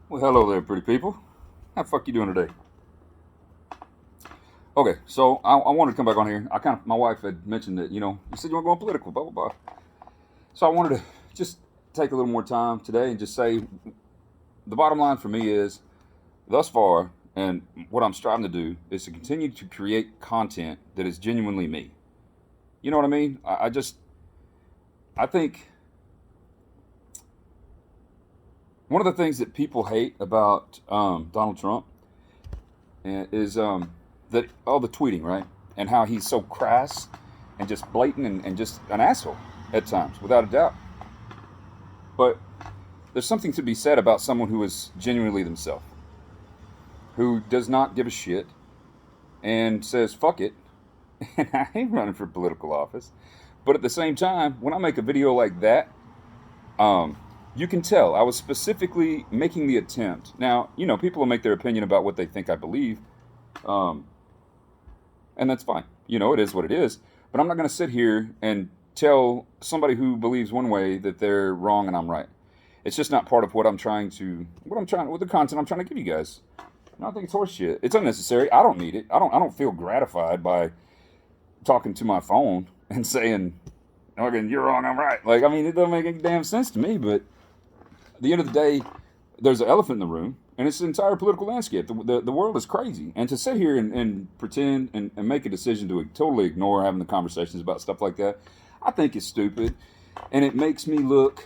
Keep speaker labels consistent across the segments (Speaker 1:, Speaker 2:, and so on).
Speaker 1: Well, hello there, pretty people. How the fuck you doing today? Okay, so I wanted to come back on here. My wife had mentioned that, you said you want to go on political, blah, blah, blah. So I wanted to just take a little more time today and just say the bottom line for me is thus far, and what I'm striving to do is to continue to create content that is genuinely me. You know what I mean? I think one of the things that people hate about Donald Trump is that all the tweeting, right? And how he's so crass and just blatant and just an asshole at times, without a doubt. But there's something to be said about someone who is genuinely themselves, who does not give a shit and says, fuck it, and I ain't running for political office. But at the same time, when I make a video like that, um, you can tell I was specifically making the attempt. Now, people will make their opinion about what they think I believe. Um, and that's fine. It is what it is. But I'm not going to sit here and tell somebody who believes one way that they're wrong and I'm right. It's just not part of what with the content I'm trying to give you guys. I don't think it's horseshit. It's unnecessary. I don't need it. I don't feel gratified by talking to my phone and saying, "Okay, you're wrong, I'm right." Like, I mean, it doesn't make any damn sense to me. But at the end of the day, there's an elephant in the room, and it's the entire political landscape. The world is crazy. And to sit here and pretend and make a decision to totally ignore having the conversations about stuff like that, I think is stupid. And it makes me look,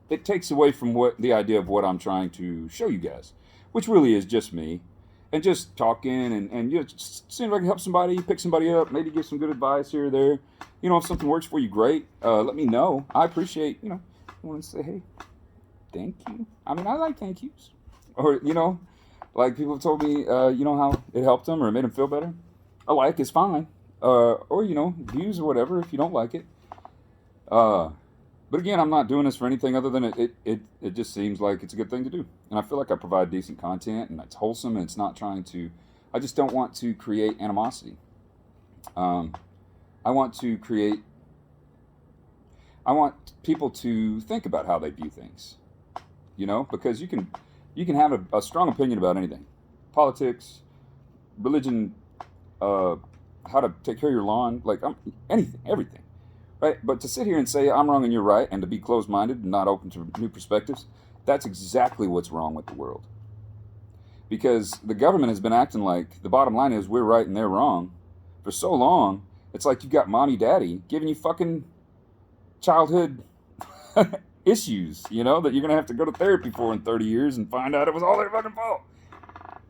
Speaker 1: it takes away from the idea of what I'm trying to show you guys, which really is just me. And just talking and just seeing if I can help somebody, pick somebody up, maybe give some good advice here or there. If something works for you, great. Let me know. I appreciate, I want to say, hey, thank you. I mean, I like thank yous. Or, like people have told me, how it helped them or it made them feel better. A like is fine. Or, views or whatever if you don't like it. Uh, but again, I'm not doing this for anything other than it just seems like it's a good thing to do. And I feel like I provide decent content and it's wholesome and it's not trying to, I just don't want to create animosity. Um, I want to create, I want people to think about how they view things, because you can have a strong opinion about anything, politics, religion, uh, how to take care of your lawn, like anything, everything, right? But to sit here and say I'm wrong and you're right, and to be closed-minded and not open to new perspectives, that's exactly what's wrong with the world. Because the government has been acting like the bottom line is we're right and they're wrong for so long. It's like you've got mommy, daddy giving you fucking childhood issues, that you're gonna have to go to therapy for in 30 years and find out it was all their fucking fault.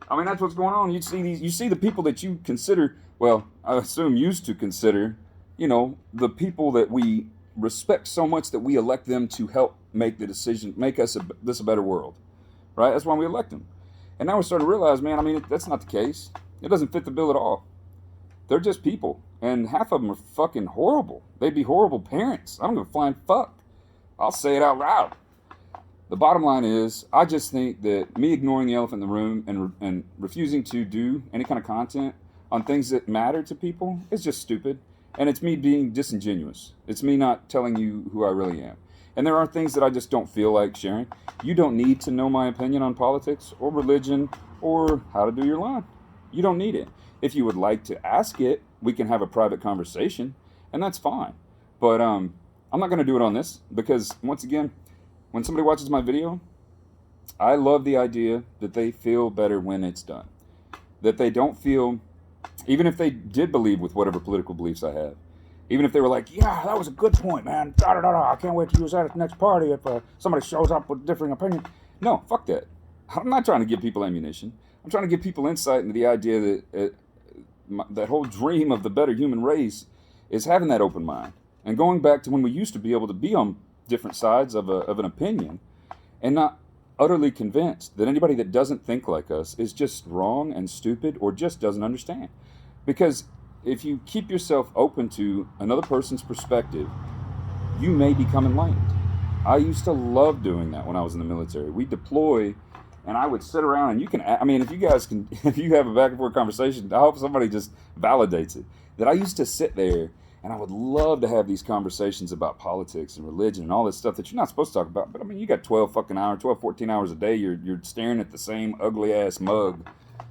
Speaker 1: I mean, that's what's going on. You see the people that you consider, well, I assume used to consider, the people that we respect so much that we elect them to help make the decision, make this a better world, right? That's why we elect them. And now we're starting to realize, man, I mean, that's not the case. It doesn't fit the bill at all. They're just people, and half of them are fucking horrible. They'd be horrible parents. I don't give a flying fuck. I'll say it out loud. The bottom line is, I just think that me ignoring the elephant in the room and refusing to do any kind of content on things that matter to people is just stupid. And it's me being disingenuous. It's me not telling you who I really am. And there are things that I just don't feel like sharing. You don't need to know my opinion on politics or religion or how to do your lawn. You don't need it. If you would like to ask it, we can have a private conversation, and that's fine. But I'm not going to do it on this because, once again, when somebody watches my video, I love the idea that they feel better when it's done. That they don't feel, even if they did believe with whatever political beliefs I have, even if they were like, yeah, that was a good point, man. Da, da, da, da. I can't wait to use that at the next party if somebody shows up with differing opinion. No, fuck that. I'm not trying to give people ammunition. I'm trying to give people insight into the idea that that whole dream of the better human race is having that open mind and going back to when we used to be able to be on different sides of an opinion and not utterly convinced that anybody that doesn't think like us is just wrong and stupid or just doesn't understand. Because if you keep yourself open to another person's perspective, you may become enlightened. I used to love doing that when I was in the military. We deploy, and I would sit around, and you can, I mean, if you guys if you have a back and forth conversation, I hope somebody just validates it. That I used to sit there And I would love to have these conversations about politics and religion and all this stuff that you're not supposed to talk about. But I mean, you got 12 fucking hours, 12, 14 hours a day. You're staring at the same ugly ass mug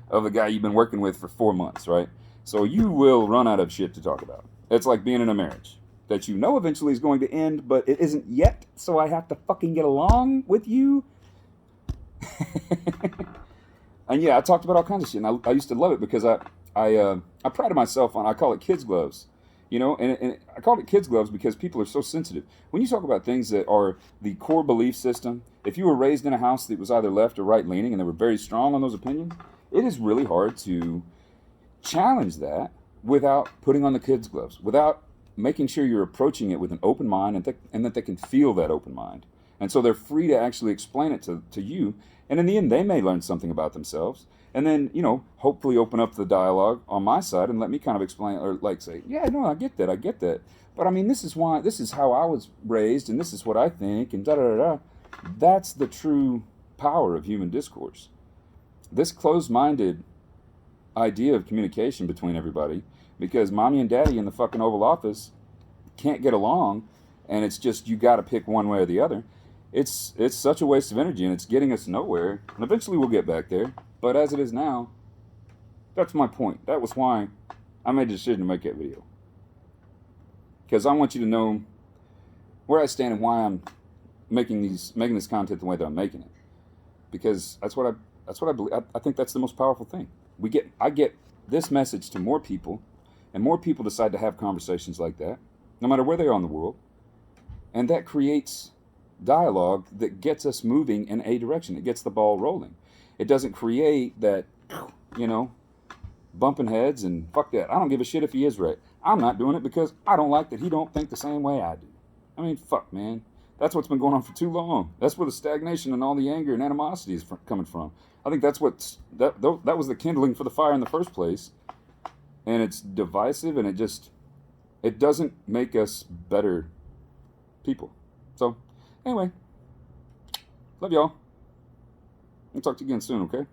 Speaker 1: of the guy you've been working with for 4 months, right? So you will run out of shit to talk about. It's like being in a marriage that you know eventually is going to end, but it isn't yet. So I have to fucking get along with you. And yeah, I talked about all kinds of shit. And I used to love it because I prided myself on, I call it kids gloves. You know, and I called it kids gloves because people are so sensitive. When you talk about things that are the core belief system, if you were raised in a house that was either left or right leaning and they were very strong on those opinions, it is really hard to challenge that without putting on the kids gloves, without making sure you're approaching it with an open mind and that they can feel that open mind. And so they're free to actually explain it to you. And in the end, they may learn something about themselves. And then, you know, hopefully open up the dialogue on my side and let me kind of explain, or like say, yeah, no, I get that. But I mean, this is how I was raised and this is what I think and da-da-da-da. That's the true power of human discourse. This closed-minded idea of communication between everybody, because mommy and daddy in the fucking Oval Office can't get along and it's just you got to pick one way or the other. It's such a waste of energy and it's getting us nowhere. And eventually we'll get back there. But as it is now, that's my point. That was why I made the decision to make that video. Because I want you to know where I stand and why I'm making this content the way that I'm making it. Because that's what I believe. I think that's the most powerful thing. I get this message to more people, and more people decide to have conversations like that, no matter where they are in the world. And that creates dialogue that gets us moving in a direction. It gets the ball rolling. It doesn't create that, you know, bumping heads and fuck that. I don't give a shit if he is right. I'm not doing it because I don't like that he don't think the same way I do. I mean, fuck, man. That's what's been going on for too long. That's where the stagnation and all the anger and animosity is coming from. I think that was the kindling for the fire in the first place. And it's divisive and it doesn't make us better people. So, anyway, love y'all. I'll talk to you again soon, okay?